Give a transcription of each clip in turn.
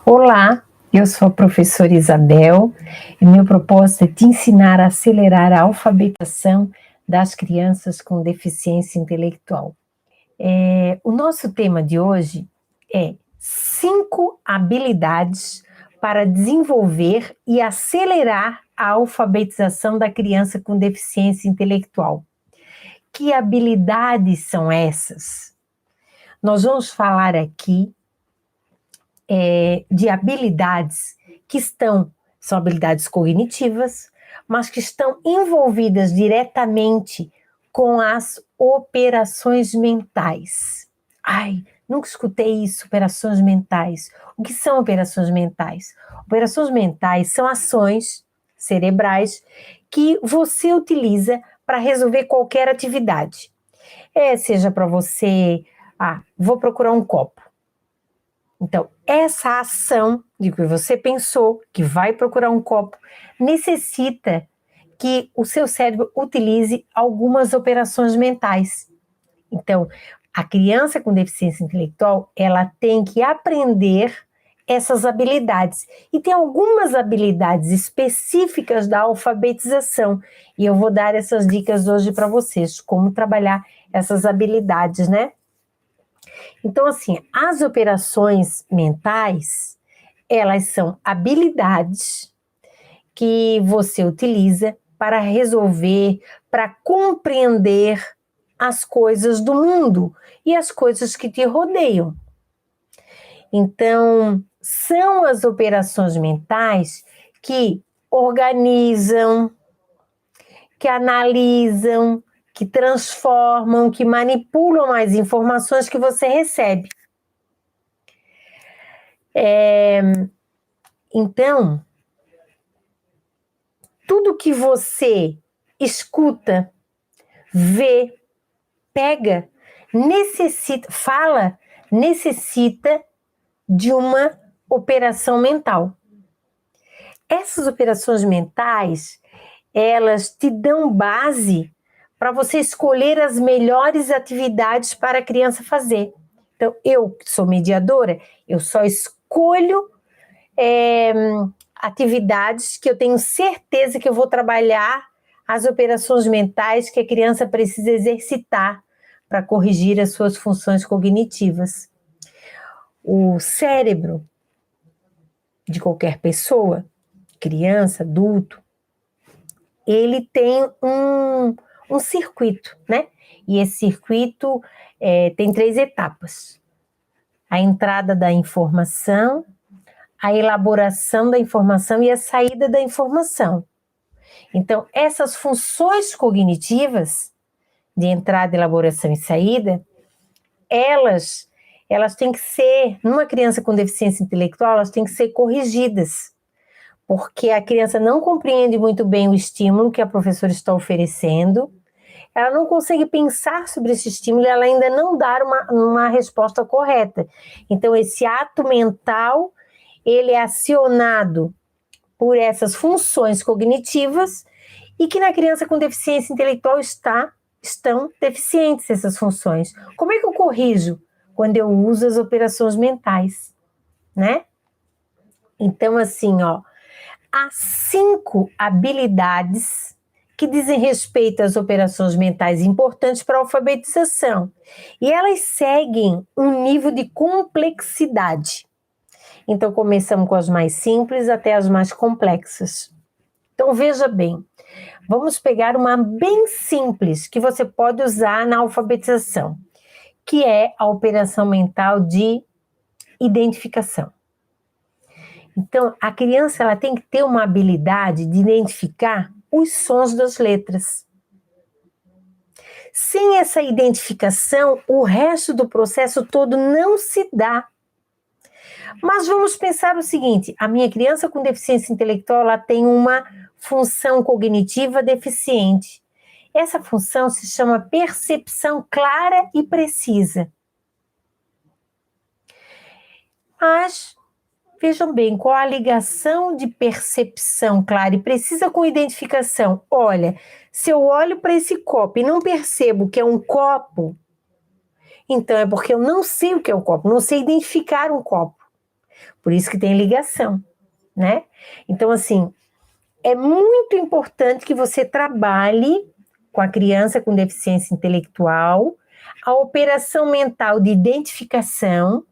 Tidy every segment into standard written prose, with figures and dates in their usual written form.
Olá, eu sou a professora Isabel e meu propósito é te ensinar a acelerar a alfabetização das crianças com deficiência intelectual. O nosso tema de hoje é 5 habilidades para desenvolver e acelerar a alfabetização da criança com deficiência intelectual. Que habilidades são essas? Nós vamos falar aqui de habilidades que são habilidades cognitivas, mas que estão envolvidas diretamente com as operações mentais. Ai, nunca escutei isso, operações mentais. O que são operações mentais? Operações mentais são ações cerebrais que você utiliza para resolver qualquer atividade. Seja para você, vou procurar um copo. Então, essa ação de que você pensou, que vai procurar um copo, necessita que o seu cérebro utilize algumas operações mentais. Então, a criança com deficiência intelectual, ela tem que aprender essas habilidades. E tem algumas habilidades específicas da alfabetização. E eu vou dar essas dicas hoje para vocês, como trabalhar essas habilidades, né? Então, assim, as operações mentais, elas são habilidades que você utiliza para resolver, para compreender as coisas do mundo e as coisas que te rodeiam. Então, são as operações mentais que organizam, que analisam, que transformam, que manipulam as informações que você recebe. Então, tudo que você escuta, vê, pega, necessita de uma operação mental. Essas operações mentais, elas te dão base para você escolher as melhores atividades para a criança fazer. Então, eu que sou mediadora, eu só escolho atividades que eu tenho certeza que eu vou trabalhar as operações mentais que a criança precisa exercitar para corrigir as suas funções cognitivas. O cérebro de qualquer pessoa, criança, adulto, ele tem um circuito, né? E esse circuito tem 3 etapas: a entrada da informação, a elaboração da informação e a saída da informação. Então, essas funções cognitivas de entrada, elaboração e saída, elas têm que ser, numa criança com deficiência intelectual, elas têm que ser corrigidas, porque a criança não compreende muito bem o estímulo que a professora está oferecendo, ela não consegue pensar sobre esse estímulo, ela ainda não dá uma resposta correta. Então, esse ato mental, ele é acionado por essas funções cognitivas e que na criança com deficiência intelectual estão deficientes essas funções. Como é que eu corrijo? Quando eu uso as operações mentais, né? Então, assim, há 5 habilidades que dizem respeito às operações mentais importantes para a alfabetização. E elas seguem um nível de complexidade. Então, começamos com as mais simples até as mais complexas. Então, veja bem, vamos pegar uma bem simples que você pode usar na alfabetização, que é a operação mental de identificação. Então, a criança ela tem que ter uma habilidade de identificar os sons das letras. Sem essa identificação, o resto do processo todo não se dá. Mas vamos pensar o seguinte: a minha criança com deficiência intelectual ela tem uma função cognitiva deficiente. Essa função se chama percepção clara e precisa. Mas vejam bem, qual a ligação de percepção clara e precisa com identificação? Olha, se eu olho para esse copo e não percebo que é um copo, então é porque eu não sei o que é um copo, não sei identificar um copo. Por isso que tem ligação, né? Então, assim, é muito importante que você trabalhe com a criança com deficiência intelectual, a operação mental de identificação,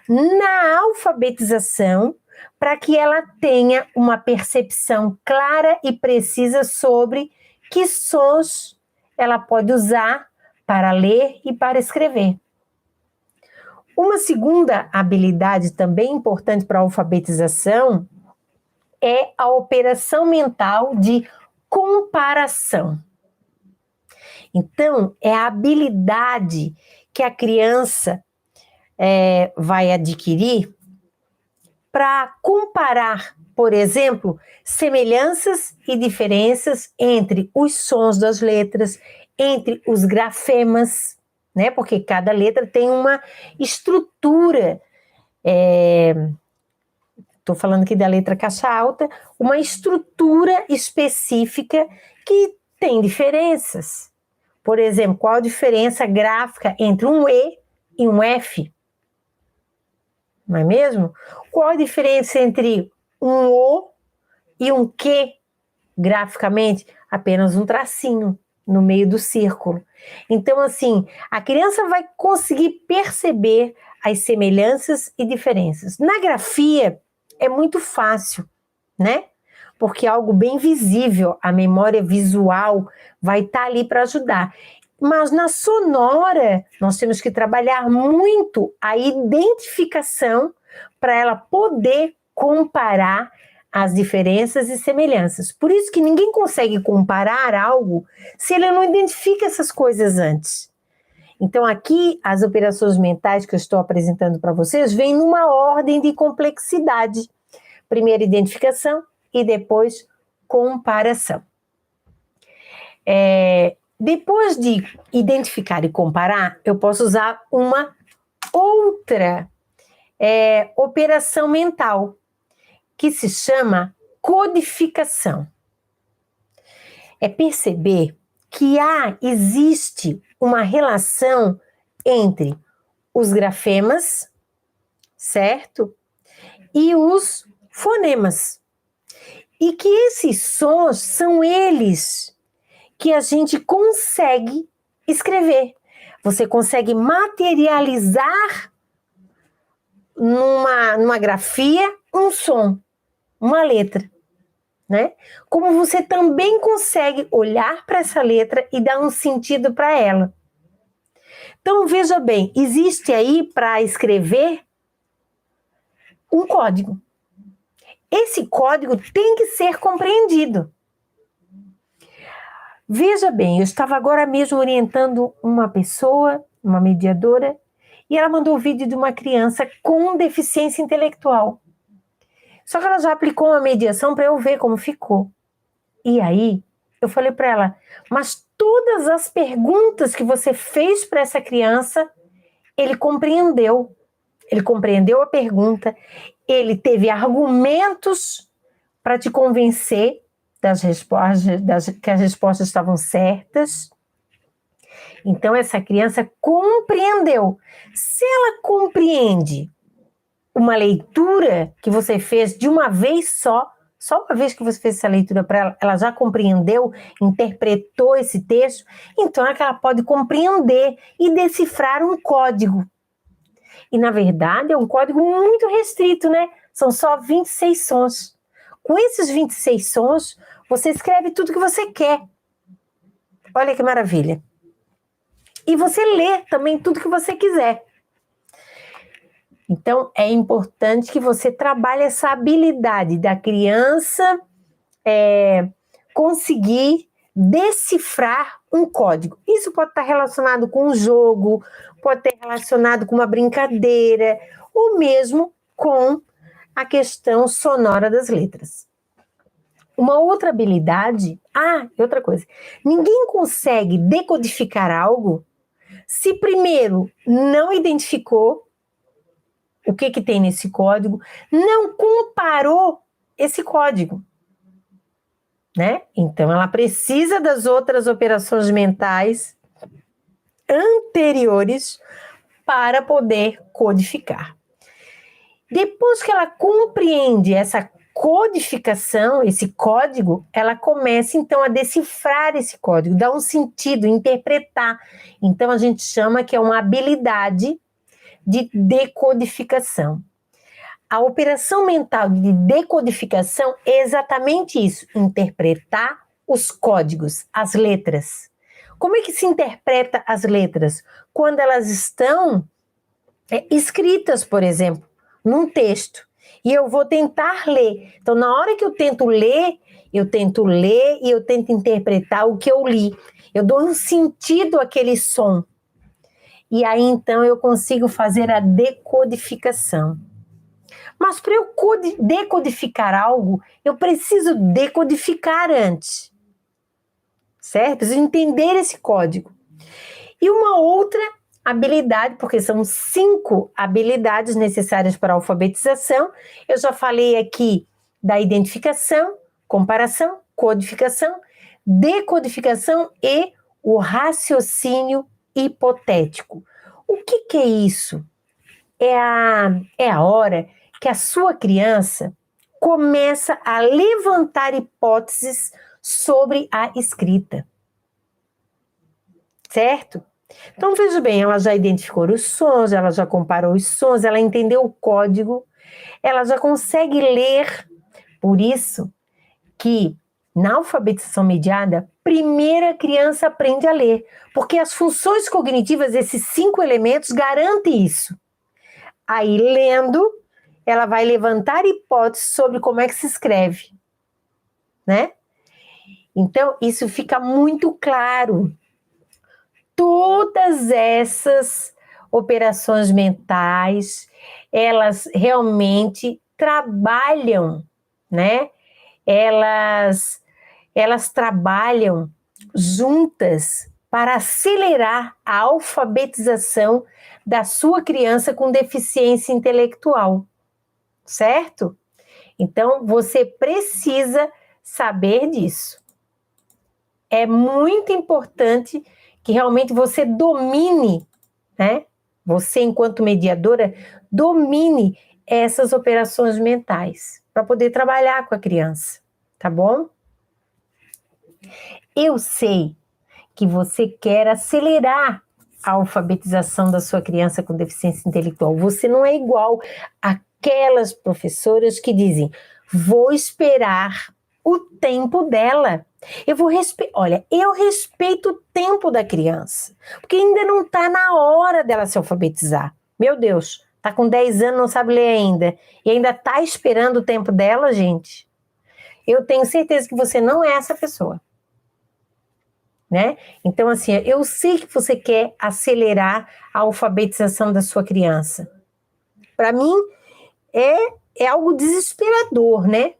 na alfabetização, para que ela tenha uma percepção clara e precisa sobre que sons ela pode usar para ler e para escrever. Uma segunda habilidade também importante para a alfabetização é a operação mental de comparação. Então, é a habilidade que a criança vai adquirir para comparar, por exemplo, semelhanças e diferenças entre os sons das letras, entre os grafemas, né? Porque cada letra tem uma estrutura. Estou falando aqui da letra caixa alta, uma estrutura específica que tem diferenças. Por exemplo, qual a diferença gráfica entre um E e um F? Não é mesmo? Qual a diferença entre um O e um Q graficamente? Apenas um tracinho no meio do círculo. Então, assim, a criança vai conseguir perceber as semelhanças e diferenças. Na grafia é muito fácil, né? Porque é algo bem visível, a memória visual vai estar ali para ajudar. Mas na sonora, nós temos que trabalhar muito a identificação para ela poder comparar as diferenças e semelhanças. Por isso que ninguém consegue comparar algo se ele não identifica essas coisas antes. Então aqui, as operações mentais que eu estou apresentando para vocês vêm numa ordem de complexidade. Primeiro identificação e depois comparação. Depois de identificar e comparar, eu posso usar uma outra operação mental, que se chama codificação. É perceber que existe uma relação entre os grafemas, certo? E os fonemas. E que esses sons são eles que a gente consegue escrever. Você consegue materializar numa grafia um som, uma letra, né? Como você também consegue olhar para essa letra e dar um sentido para ela. Então, veja bem, existe aí para escrever um código. Esse código tem que ser compreendido. Veja bem, eu estava agora mesmo orientando uma pessoa, uma mediadora, e ela mandou o vídeo de uma criança com deficiência intelectual. Só que ela já aplicou uma mediação para eu ver como ficou. E aí, eu falei para ela, mas todas as perguntas que você fez para essa criança, ele compreendeu. Ele compreendeu a pergunta, ele teve argumentos para te convencer que as respostas estavam certas. Então, essa criança compreendeu. Se ela compreende uma leitura que você fez de uma vez só uma vez que você fez essa leitura para ela, ela já compreendeu, interpretou esse texto, então é que ela pode compreender e decifrar um código. E, na verdade, é um código muito restrito, né? São só 26 sons. Com esses 26 sons, você escreve tudo que você quer. Olha que maravilha. E você lê também tudo que você quiser. Então, é importante que você trabalhe essa habilidade da criança conseguir decifrar um código. Isso pode estar relacionado com um jogo, pode estar relacionado com uma brincadeira, ou mesmo com a questão sonora das letras. Uma outra habilidade... outra coisa. Ninguém consegue decodificar algo se primeiro não identificou o que tem nesse código, não comparou esse código, né? Então, ela precisa das outras operações mentais anteriores para poder codificar. Depois que ela compreende essa codificação, esse código, ela começa então a decifrar esse código, dar um sentido, interpretar. Então a gente chama que é uma habilidade de decodificação. A operação mental de decodificação é exatamente isso, interpretar os códigos, as letras. Como é que se interpreta as letras? Quando elas estão escritas, por exemplo, num texto, e eu vou tentar ler. Então, na hora que eu tento ler e eu tento interpretar o que eu li. Eu dou um sentido àquele som. E aí, então, eu consigo fazer a decodificação. Mas para eu decodificar algo, eu preciso decodificar antes. Certo? Preciso entender esse código. E uma outra habilidade, porque são 5 habilidades necessárias para a alfabetização. Eu já falei aqui da identificação, comparação, codificação, decodificação e o raciocínio hipotético. O que é isso? É a hora que a sua criança começa a levantar hipóteses sobre a escrita. Certo? Então, veja bem, ela já identificou os sons, ela já comparou os sons, ela entendeu o código, ela já consegue ler. Por isso que, na alfabetização mediada, primeiro a criança aprende a ler, porque as funções cognitivas, esses 5 elementos, garantem isso. Aí, lendo, ela vai levantar hipóteses sobre como é que se escreve, né? Então, isso fica muito claro. Todas essas operações mentais, elas realmente trabalham, né? Elas trabalham juntas para acelerar a alfabetização da sua criança com deficiência intelectual, certo? Então, você precisa saber disso. É muito importante que realmente você domine, né? Você, enquanto mediadora, domine essas operações mentais para poder trabalhar com a criança, tá bom? Eu sei que você quer acelerar a alfabetização da sua criança com deficiência intelectual. Você não é igual àquelas professoras que dizem: vou esperar o tempo dela. Olha, eu respeito o tempo da criança, porque ainda não está na hora dela se alfabetizar. Meu Deus, está com 10 anos, não sabe ler ainda, e ainda está esperando o tempo dela, gente. Eu tenho certeza que você não é essa pessoa, né? Então, assim, eu sei que você quer acelerar a alfabetização da sua criança. Para mim, é algo desesperador, né?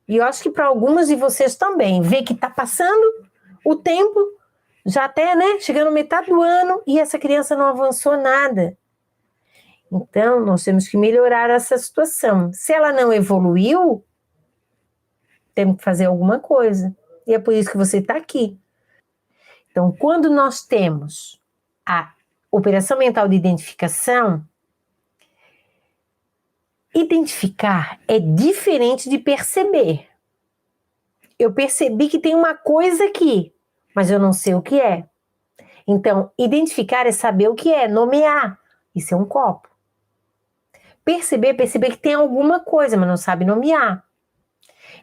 E eu acho que para algumas de vocês também, ver que está passando o tempo, já até, né, chegando metade do ano, e essa criança não avançou nada. Então, nós temos que melhorar essa situação. Se ela não evoluiu, temos que fazer alguma coisa. E é por isso que você está aqui. Então, quando nós temos a operação mental de identificação, identificar é diferente de perceber. Eu percebi que tem uma coisa aqui, mas eu não sei o que é. Então, identificar é saber o que é, nomear. Isso é um copo. Perceber que tem alguma coisa, mas não sabe nomear.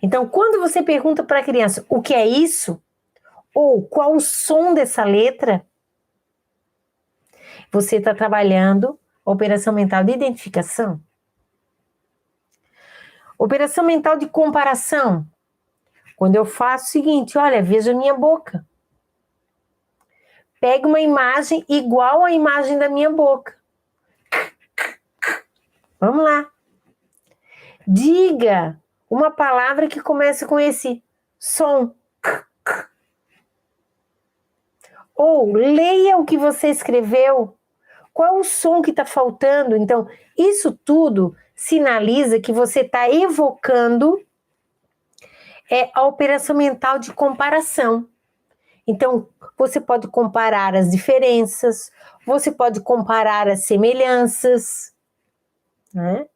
Então, quando você pergunta para a criança o que é isso, ou qual o som dessa letra, você está trabalhando a operação mental de identificação. Operação mental de comparação. Quando eu faço o seguinte, olha, veja a minha boca. Pega uma imagem igual à imagem da minha boca. Vamos lá. Diga uma palavra que comece com esse som. Ou leia o que você escreveu. Qual é o som que está faltando? Então, isso tudo sinaliza que você está evocando a operação mental de comparação. Então, você pode comparar as diferenças, você pode comparar as semelhanças, né?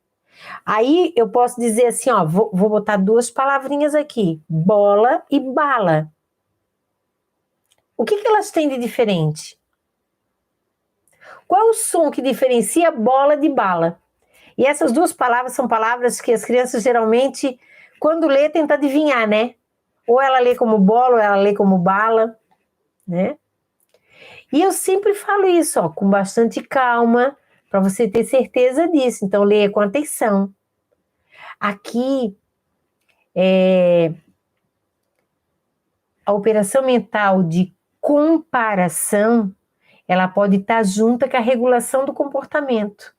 Aí eu posso dizer assim, ó, vou botar duas palavrinhas aqui, bola e bala. O que elas têm de diferente? Qual é o som que diferencia bola de bala? E essas duas palavras são palavras que as crianças geralmente, quando lê, tenta adivinhar, né? Ou ela lê como bola, ou ela lê como bala, né? E eu sempre falo isso, ó, com bastante calma, para você ter certeza disso. Então, leia com atenção. Aqui, a operação mental de comparação, ela pode estar junta com a regulação do comportamento,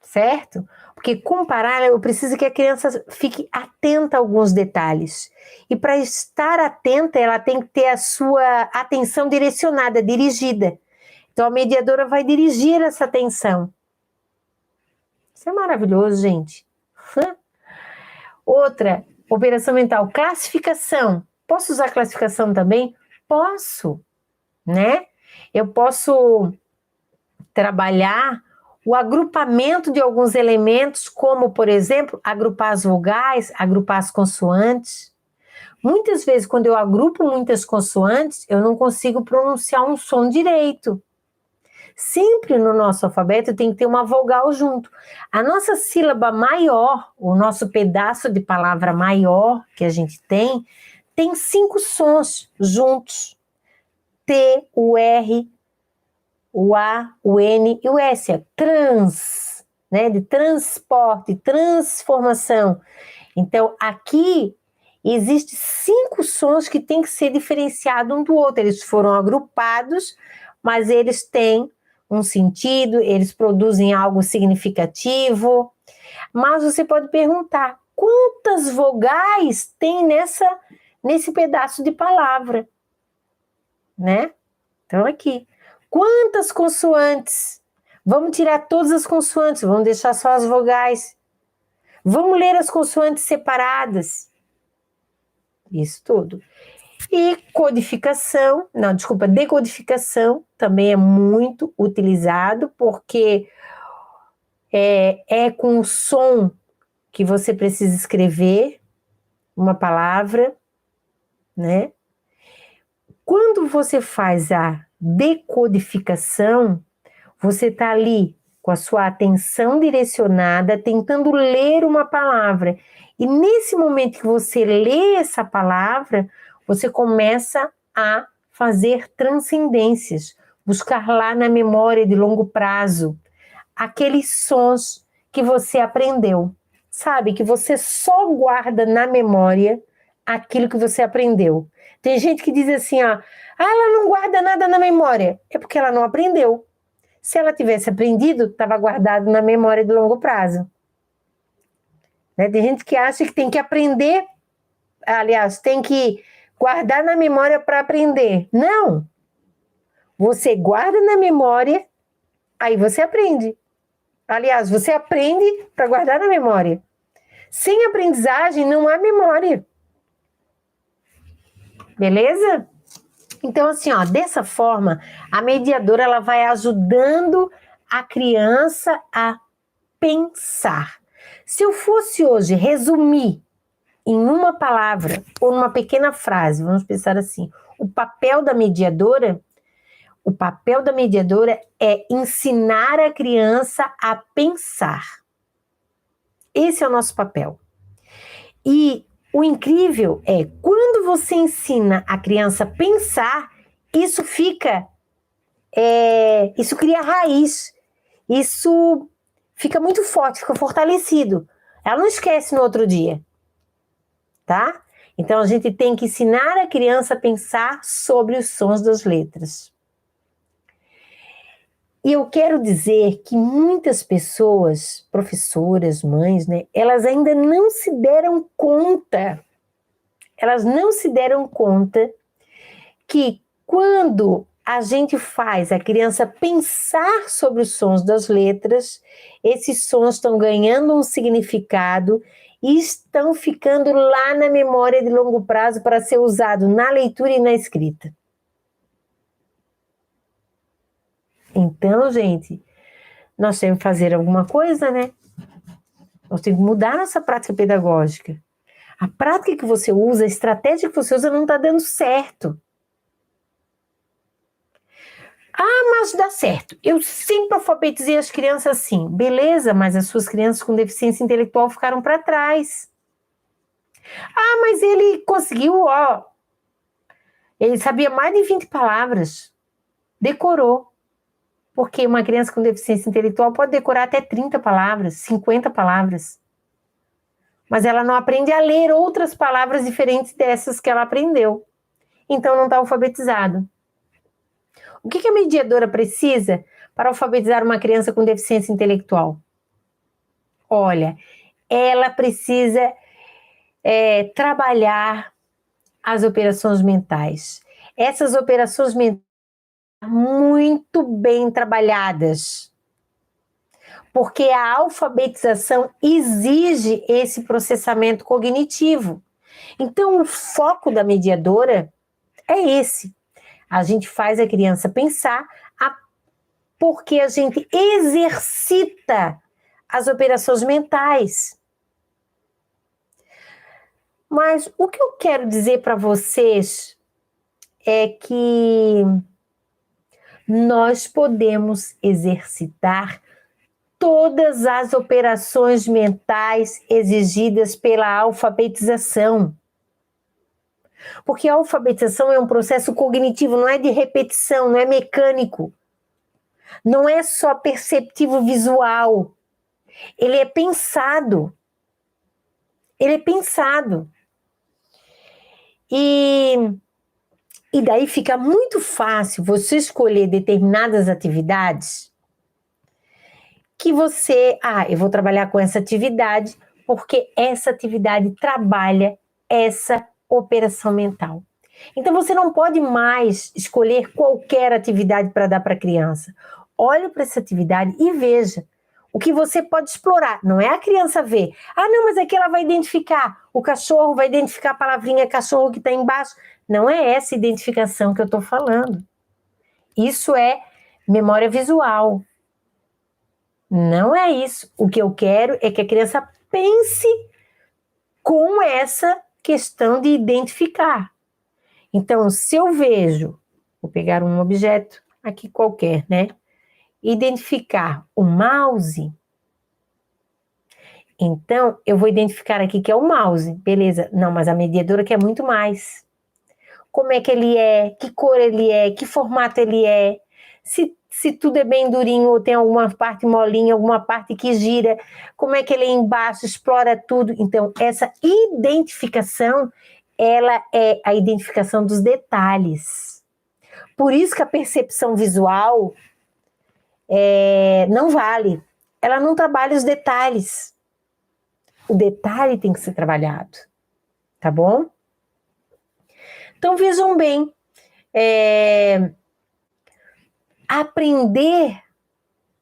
certo? Porque comparar, eu preciso que a criança fique atenta a alguns detalhes. E para estar atenta, ela tem que ter a sua atenção direcionada, dirigida. Então, a mediadora vai dirigir essa atenção. Isso é maravilhoso, gente. Outra, operação mental, classificação. Posso usar classificação também? Posso, né? Eu posso trabalhar o agrupamento de alguns elementos, como, por exemplo, agrupar as vogais, agrupar as consoantes. Muitas vezes, quando eu agrupo muitas consoantes, eu não consigo pronunciar um som direito. Sempre no nosso alfabeto tem que ter uma vogal junto. A nossa sílaba maior, o nosso pedaço de palavra maior que a gente tem 5 sons juntos. T, o R, o A, o N e o S. É trans, né? De transporte, transformação. Então, aqui existem 5 sons que têm que ser diferenciados um do outro. Eles foram agrupados, mas eles têm um sentido, eles produzem algo significativo. Mas você pode perguntar, quantas vogais tem nesse pedaço de palavra? Né? Então, aqui. Quantas consoantes? Vamos tirar todas as consoantes, vamos deixar só as vogais. Vamos ler as consoantes separadas. Isso tudo. E decodificação também é muito utilizado, porque é com o som que você precisa escrever uma palavra, né? Quando você faz a decodificação, você está ali com a sua atenção direcionada, tentando ler uma palavra. E nesse momento que você lê essa palavra, você começa a fazer transcendências, buscar lá na memória de longo prazo aqueles sons que você aprendeu. Sabe, que você só guarda na memória aquilo que você aprendeu. Tem gente que diz assim, ó, ela não guarda nada na memória. É porque ela não aprendeu. Se ela tivesse aprendido, estava guardado na memória de longo prazo. Né? Tem gente que acha que tem que aprender, aliás, tem que guardar na memória para aprender. Não! Você guarda na memória, aí você aprende. Aliás, você aprende para guardar na memória. Sem aprendizagem, não há memória. Beleza? Então, assim, ó, dessa forma, a mediadora ela vai ajudando a criança a pensar. Se eu fosse hoje resumir em uma palavra ou numa pequena frase, vamos pensar assim, o papel da mediadora é ensinar a criança a pensar. Esse é o nosso papel. E o incrível é, quando você ensina a criança a pensar, isso isso cria raiz, isso fica muito forte, fica fortalecido. Ela não esquece no outro dia, tá? Então, a gente tem que ensinar a criança a pensar sobre os sons das letras. E eu quero dizer que muitas pessoas, professoras, mães, né, elas ainda não se deram conta, que quando a gente faz a criança pensar sobre os sons das letras, esses sons estão ganhando um significado e estão ficando lá na memória de longo prazo para ser usado na leitura e na escrita. Então, gente, nós temos que fazer alguma coisa, né? Nós temos que mudar nossa prática pedagógica. A prática que você usa, a estratégia que você usa não está dando certo. Ah, mas dá certo. Eu sempre alfabetizei as crianças assim. Beleza, mas as suas crianças com deficiência intelectual ficaram para trás. Ah, mas ele conseguiu, ó. Ele sabia mais de 20 palavras. Decorou. Porque uma criança com deficiência intelectual pode decorar até 30 palavras, 50 palavras. Mas ela não aprende a ler outras palavras diferentes dessas que ela aprendeu. Então não está alfabetizado. O que a mediadora precisa para alfabetizar uma criança com deficiência intelectual? Olha, ela precisa trabalhar as operações mentais. Essas operações mentais muito bem trabalhadas, porque a alfabetização exige esse processamento cognitivo. Então, o foco da mediadora é esse. A gente faz a criança pensar porque a gente exercita as operações mentais. Mas o que eu quero dizer para vocês é que nós podemos exercitar todas as operações mentais exigidas pela alfabetização. Porque a alfabetização é um processo cognitivo, não é de repetição, não é mecânico. Não é só perceptivo visual. Ele é pensado. Ele é pensado. E daí fica muito fácil você escolher determinadas atividades que você, eu vou trabalhar com essa atividade porque essa atividade trabalha essa operação mental. Então você não pode mais escolher qualquer atividade para dar para a criança. Olhe para essa atividade e veja o que você pode explorar. Não é a criança ver. Ah, não, mas aqui ela vai identificar. O cachorro vai identificar a palavrinha cachorro que está embaixo. Não é essa identificação que eu estou falando. Isso é memória visual. Não é isso. O que eu quero é que a criança pense com essa questão de identificar. Então, se eu vejo, vou pegar um objeto aqui qualquer, né? Identificar o mouse. Então, eu vou identificar aqui que é o mouse. Beleza. Não, mas a mediadora quer muito mais. Como é que ele é? Que cor ele é? Que formato ele é? Se tudo é bem durinho ou tem alguma parte molinha, alguma parte que gira. Como é que ele é embaixo? Explora tudo. Então, essa identificação, ela é a identificação dos detalhes. Por isso que a percepção visual não vale. Ela não trabalha os detalhes. O detalhe tem que ser trabalhado. Tá bom? Então, vejam bem. Aprender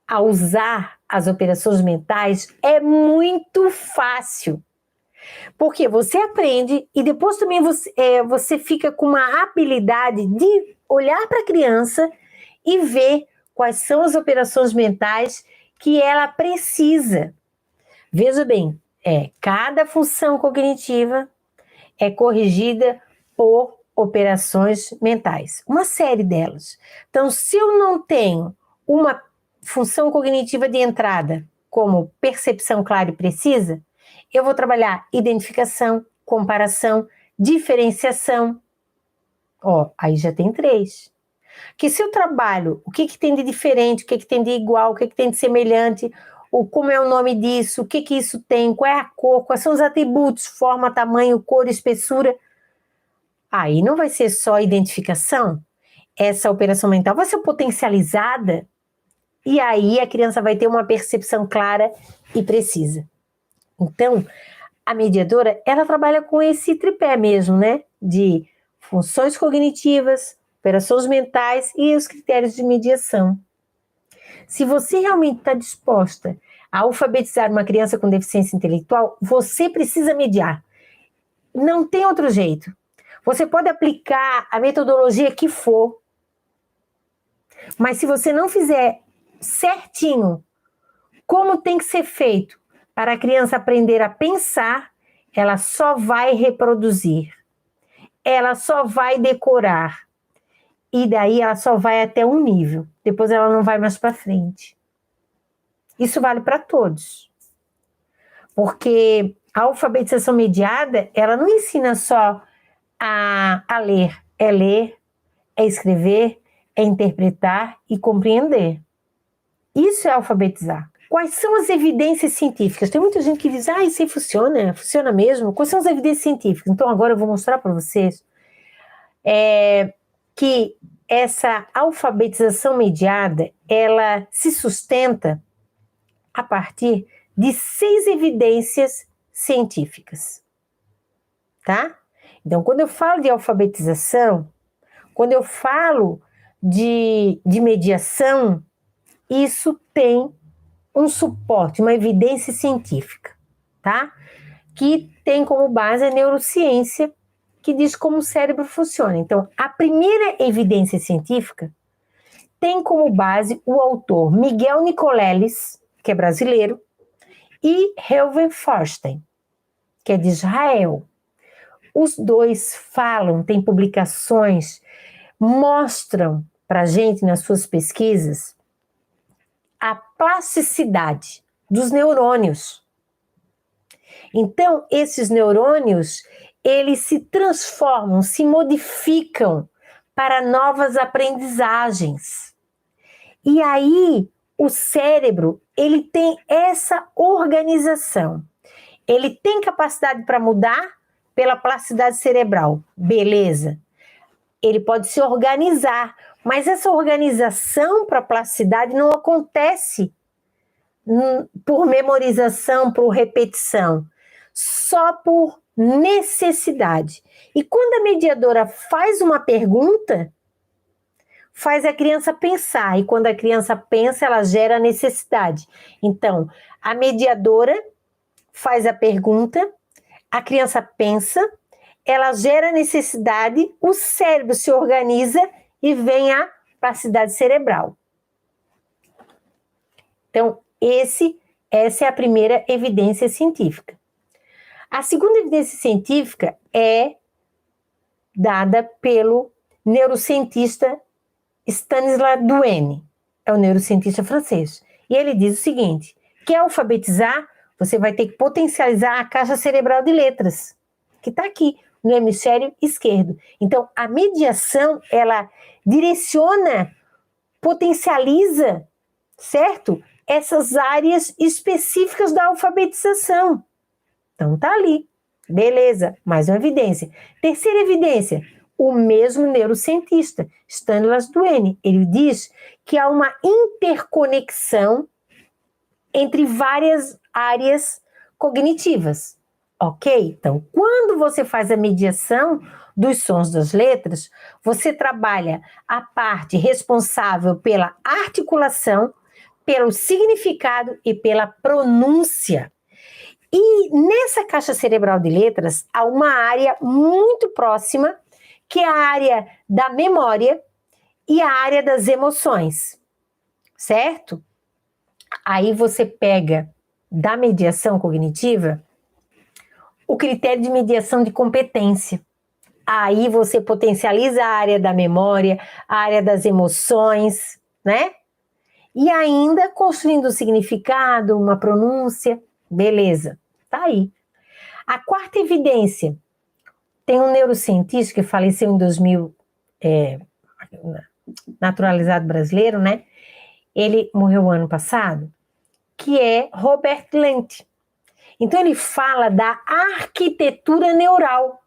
a usar as operações mentais é muito fácil. Porque você aprende e depois também você fica com uma habilidade de olhar para a criança e ver quais são as operações mentais que ela precisa. Veja bem, cada função cognitiva é corrigida por operações mentais, uma série delas. Então, se eu não tenho uma função cognitiva de entrada, como percepção clara e precisa, eu vou trabalhar identificação, comparação, diferenciação. Aí já tem 3. Que se eu trabalho, o que tem de diferente, o que tem de igual, o que tem de semelhante, como é o nome disso, o que isso tem, qual é a cor, quais são os atributos, forma, tamanho, cor, espessura. Aí não vai ser só identificação, essa operação mental vai ser potencializada e aí a criança vai ter uma percepção clara e precisa. Então, a mediadora, ela trabalha com esse tripé mesmo, né? De funções cognitivas, operações mentais e os critérios de mediação. Se você realmente está disposta a alfabetizar uma criança com deficiência intelectual, você precisa mediar. Não tem outro jeito. Você pode aplicar a metodologia que for, mas se você não fizer certinho como tem que ser feito Para a criança aprender a pensar, ela só vai reproduzir, ela só vai decorar, e daí ela só vai até um nível, depois ela não vai mais para frente. Isso vale para todos, porque a alfabetização mediada, ela não ensina só a ler, é escrever, é interpretar e compreender. Isso é alfabetizar. Quais são as evidências científicas? Tem muita gente que diz, isso aí funciona mesmo. Quais são as evidências científicas? Então agora eu vou mostrar para vocês que essa alfabetização mediada, ela se sustenta a partir de 6 evidências científicas, tá? Então, quando eu falo de alfabetização, quando eu falo de mediação, isso tem um suporte, uma evidência científica, tá? Que tem como base a neurociência, que diz como o cérebro funciona. Então, a primeira evidência científica tem como base o autor Miguel Nicoleles, que é brasileiro, e Reuven Forstein, que é de Israel. Os dois falam, têm publicações, mostram para a gente nas suas pesquisas a plasticidade dos neurônios. Então, esses neurônios, eles se transformam, se modificam para novas aprendizagens. E aí, o cérebro, ele tem essa organização. Ele tem capacidade para mudar pela plasticidade cerebral. Beleza. Ele pode se organizar, mas essa organização para a plasticidade não acontece por memorização, por repetição, só por necessidade. E quando a mediadora faz uma pergunta, faz a criança pensar, e quando a criança pensa, ela gera necessidade. Então, a mediadora faz a pergunta, a criança pensa, ela gera necessidade, o cérebro se organiza e vem a plasticidade cerebral. Então, essa é a primeira evidência científica. A segunda evidência científica é dada pelo neurocientista Stanislas Dehaene, é o neurocientista francês. E ele diz o seguinte: quer alfabetizar, você vai ter que potencializar a caixa cerebral de letras, que está aqui, no hemisfério esquerdo. Então, a mediação, ela direciona, potencializa, certo? Essas áreas específicas da alfabetização. Então, tá ali. Beleza, mais uma evidência. Terceira evidência, o mesmo neurocientista, Stanislas Dehaene, ele diz que há uma interconexão entre várias áreas cognitivas. Ok? Então, quando você faz a mediação dos sons das letras, você trabalha a parte responsável pela articulação, pelo significado e pela pronúncia. E nessa caixa cerebral de letras, há uma área muito próxima, que é a área da memória e a área das emoções, certo? Aí você pega da mediação cognitiva o critério de mediação de competência. Aí você potencializa a área da memória, a área das emoções, né? E ainda construindo um significado, uma pronúncia, beleza, tá aí. A quarta evidência, tem um neurocientista que faleceu em 2000, naturalizado brasileiro, né? Ele morreu ano passado, que é Robert Lent. Então ele fala da arquitetura neural,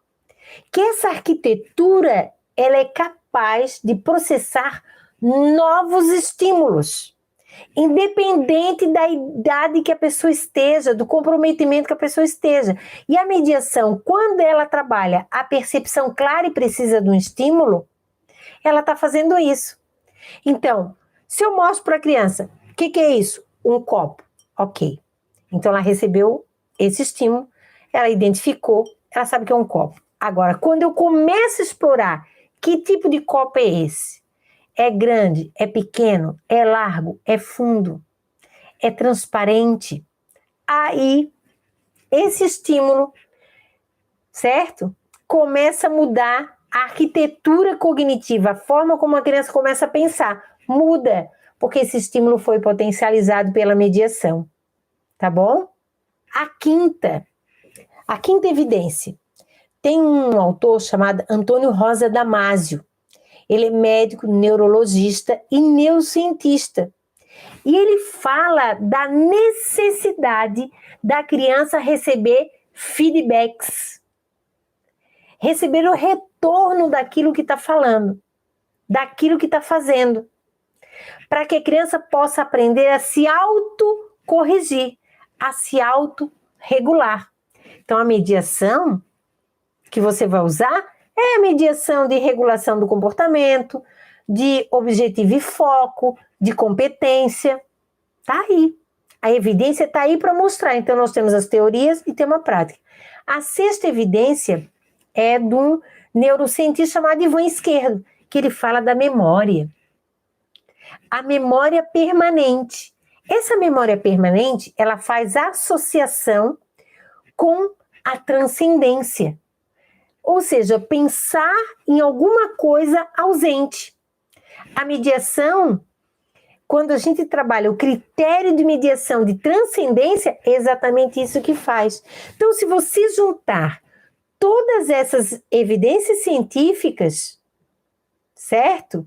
que essa arquitetura, ela é capaz de processar novos estímulos, independente da idade que a pessoa esteja, do comprometimento que a pessoa esteja. E a mediação, quando ela trabalha a percepção clara e precisa do estímulo, ela está fazendo isso. Então, se eu mostro para a criança, o que é isso? Um copo. Ok. Então, ela recebeu esse estímulo, ela identificou, ela sabe que é um copo. Agora, quando eu começo a explorar que tipo de copo é esse? É grande, é pequeno, é largo, é fundo, é transparente. aí esse estímulo, certo? Começa a mudar a arquitetura cognitiva, a forma como a criança começa a pensar, muda, porque esse estímulo foi potencializado pela mediação, tá bom? A quinta evidência. Tem um autor chamado Antônio Rosa Damasio. Ele é médico, neurologista e neurocientista. E ele fala da necessidade da criança receber feedbacks. Receber o retorno daquilo que está falando, daquilo que está fazendo. Para que a criança possa aprender a se autocorrigir, a se autorregular. Então, a mediação que você vai usar é a mediação de regulação do comportamento, de objetivo e foco, de competência. Tá aí. A evidência está aí para mostrar. Então, nós temos as teorias e temos a prática. A sexta evidência é de um neurocientista chamado Ivan Esquerdo, que ele fala da memória. A memória permanente. Essa memória permanente, ela faz associação com a transcendência. Ou seja, pensar em alguma coisa ausente. A mediação, quando a gente trabalha o critério de mediação de transcendência, é exatamente isso que faz. Então, se você juntar todas essas evidências científicas, certo?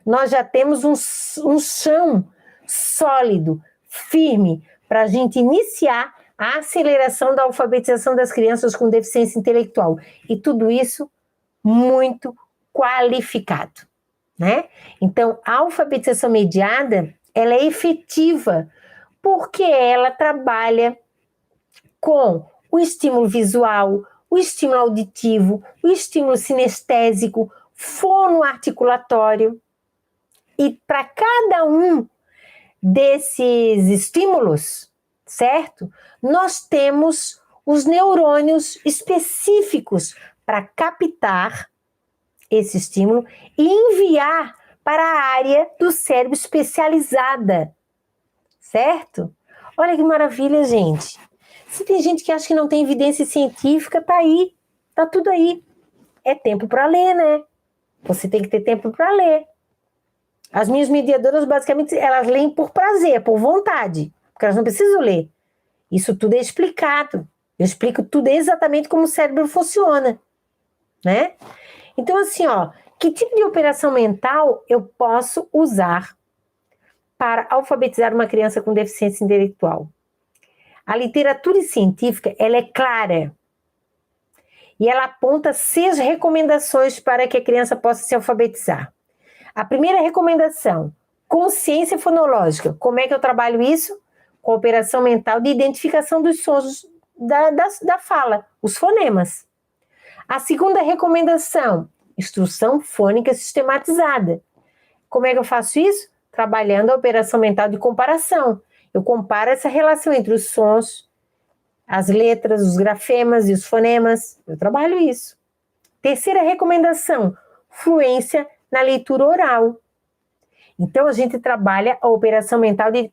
Nós já temos um chão sólido, firme, para a gente iniciar a aceleração da alfabetização das crianças com deficiência intelectual. E tudo isso muito qualificado, né? Então, a alfabetização mediada, ela é efetiva, porque ela trabalha com o estímulo visual, o estímulo auditivo, o estímulo sinestésico, fonoarticulatório. E para cada um desses estímulos, certo? Nós temos os neurônios específicos para captar esse estímulo e enviar para a área do cérebro especializada, certo? Olha que maravilha, gente. Se tem gente que acha que não tem evidência científica, tá aí, tá tudo aí. É tempo para ler, né? Você tem que ter tempo para ler. As minhas mediadoras, basicamente, elas leem por prazer, por vontade, porque elas não precisam ler. Isso tudo é explicado. Eu explico tudo exatamente como o cérebro funciona, né? Então, assim, ó, que tipo de operação mental eu posso usar para alfabetizar uma criança com deficiência intelectual? A literatura científica, ela é clara. E ela aponta 6 recomendações para que a criança possa se alfabetizar. A primeira recomendação, consciência fonológica. Como é que eu trabalho isso? Com a operação mental de identificação dos sons da fala, os fonemas. A segunda recomendação, instrução fônica sistematizada. Como é que eu faço isso? Trabalhando a operação mental de comparação. Eu comparo essa relação entre os sons, as letras, os grafemas e os fonemas. Eu trabalho isso. Terceira recomendação, fluência na leitura oral. Então, a gente trabalha a operação mental de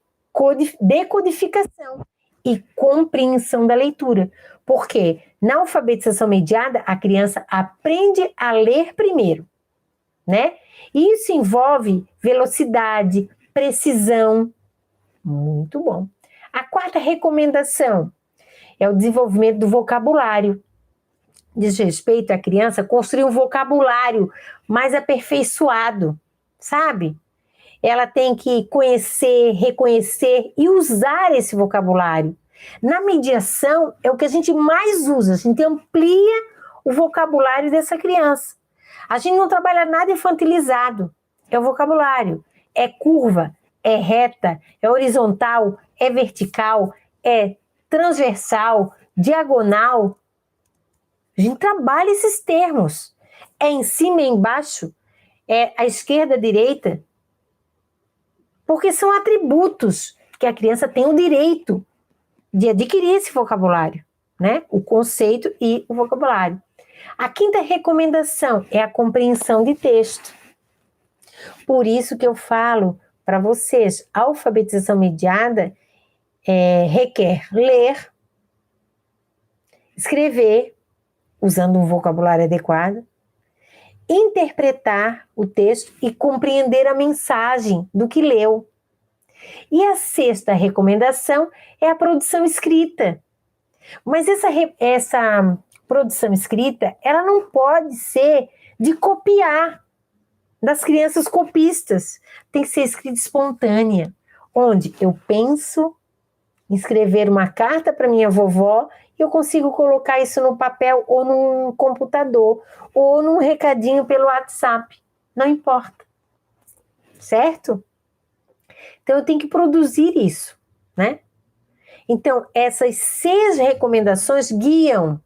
decodificação e compreensão da leitura. Porque na alfabetização mediada, a criança aprende a ler primeiro, né? E isso envolve velocidade, precisão. Muito bom. A quarta recomendação é o desenvolvimento do vocabulário. Diz respeito à criança construir um vocabulário mais aperfeiçoado, sabe? Ela tem que conhecer, reconhecer e usar esse vocabulário. Na mediação, é o que a gente mais usa, a gente amplia o vocabulário dessa criança. A gente não trabalha nada infantilizado, é o vocabulário. É curva, é reta, é horizontal, é vertical, é transversal, diagonal. A gente trabalha esses termos. É em cima e embaixo, é à esquerda, à direita. Porque são atributos que a criança tem o direito de adquirir esse vocabulário, né? O conceito e o vocabulário. A quinta recomendação é a compreensão de texto. Por isso que eu falo para vocês, a alfabetização mediada requer ler, escrever, usando um vocabulário adequado, interpretar o texto e compreender a mensagem do que leu. E a sexta recomendação é a produção escrita. Mas essa produção escrita, ela não pode ser de copiar, das crianças copistas. Tem que ser escrita espontânea, onde eu penso em escrever uma carta para minha vovó e eu consigo colocar isso no papel ou num computador ou num recadinho pelo WhatsApp. Não importa. Certo? Então, eu tenho que produzir isso, né? Então, essas 6 recomendações guiam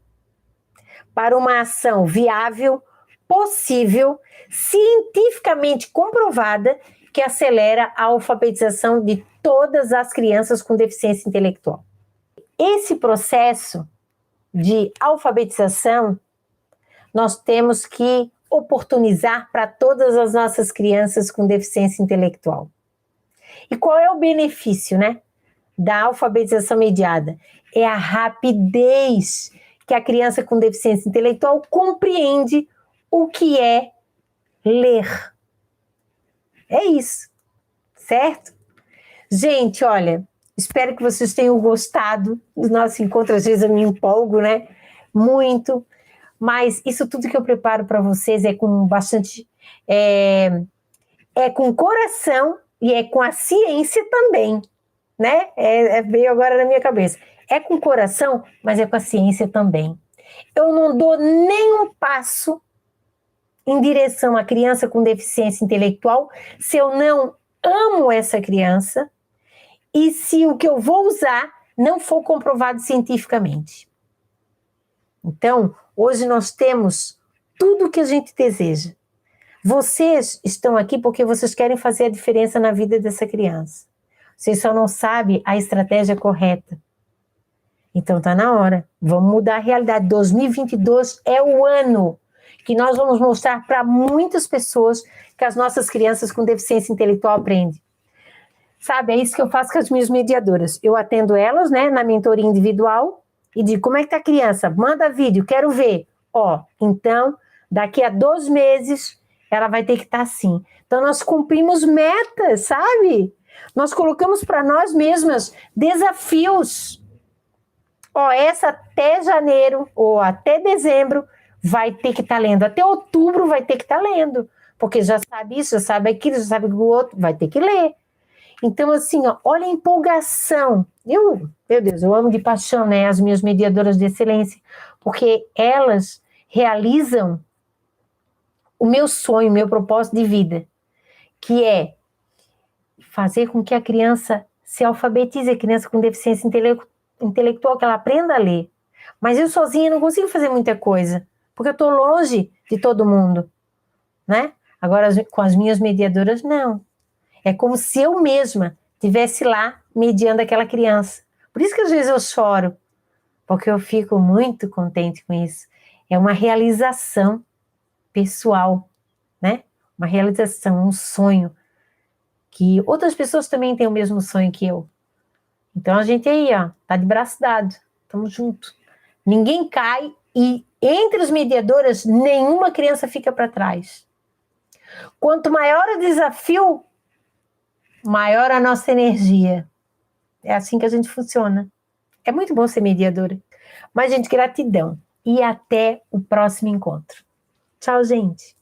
para uma ação viável, possível, cientificamente comprovada, que acelera a alfabetização de todas as crianças com deficiência intelectual. Esse processo de alfabetização, nós temos que oportunizar para todas as nossas crianças com deficiência intelectual. E qual é o benefício, né, da alfabetização mediada? É a rapidez que a criança com deficiência intelectual compreende o que é ler. É isso, certo? Gente, olha, espero que vocês tenham gostado do nosso encontro. Às vezes eu me empolgo, né? Muito. Mas isso tudo que eu preparo para vocês é com bastante... É com coração e é com a ciência também, né? Veio agora na minha cabeça. É com coração, mas é com a ciência também. Eu não dou nenhum passo em direção à criança com deficiência intelectual se eu não amo essa criança e se o que eu vou usar não for comprovado cientificamente. Então, hoje nós temos tudo o que a gente deseja. Vocês estão aqui porque vocês querem fazer a diferença na vida dessa criança. Vocês só não sabem a estratégia correta. Então tá na hora. Vamos mudar a realidade. 2022 é o ano que nós vamos mostrar para muitas pessoas que as nossas crianças com deficiência intelectual aprendem. Sabe, é isso que eu faço com as minhas mediadoras. Eu atendo elas, né, na mentoria individual e digo, como é que tá a criança? Manda vídeo, quero ver. Então, daqui a 2 meses, ela vai ter que estar assim. Então, nós cumprimos metas, sabe? Nós colocamos para nós mesmas desafios. Essa até janeiro ou até dezembro vai ter que estar lendo. Até outubro vai ter que estar lendo. Porque já sabe isso, já sabe aquilo, já sabe o outro, vai ter que ler. Então, assim, olha a empolgação. Meu Deus, eu amo de paixão, né, as minhas mediadoras de excelência, porque elas realizam o meu sonho, o meu propósito de vida, que é fazer com que a criança se alfabetize, a criança com deficiência intelectual, que ela aprenda a ler. Mas eu sozinha não consigo fazer muita coisa, porque eu estou longe de todo mundo, né? Agora, com as minhas mediadoras, não. É como se eu mesma estivesse lá mediando aquela criança. Por isso que às vezes eu choro, porque eu fico muito contente com isso. É uma realização pessoal, né? Uma realização, um sonho, que outras pessoas também têm o mesmo sonho que eu. Então a gente aí, tá de braço dado, estamos juntos. Ninguém cai e entre as mediadoras, nenhuma criança fica para trás. Quanto maior o desafio, maior a nossa energia. É assim que a gente funciona. É muito bom ser mediadora. Mas, gente, gratidão. E até o próximo encontro. Tchau, gente.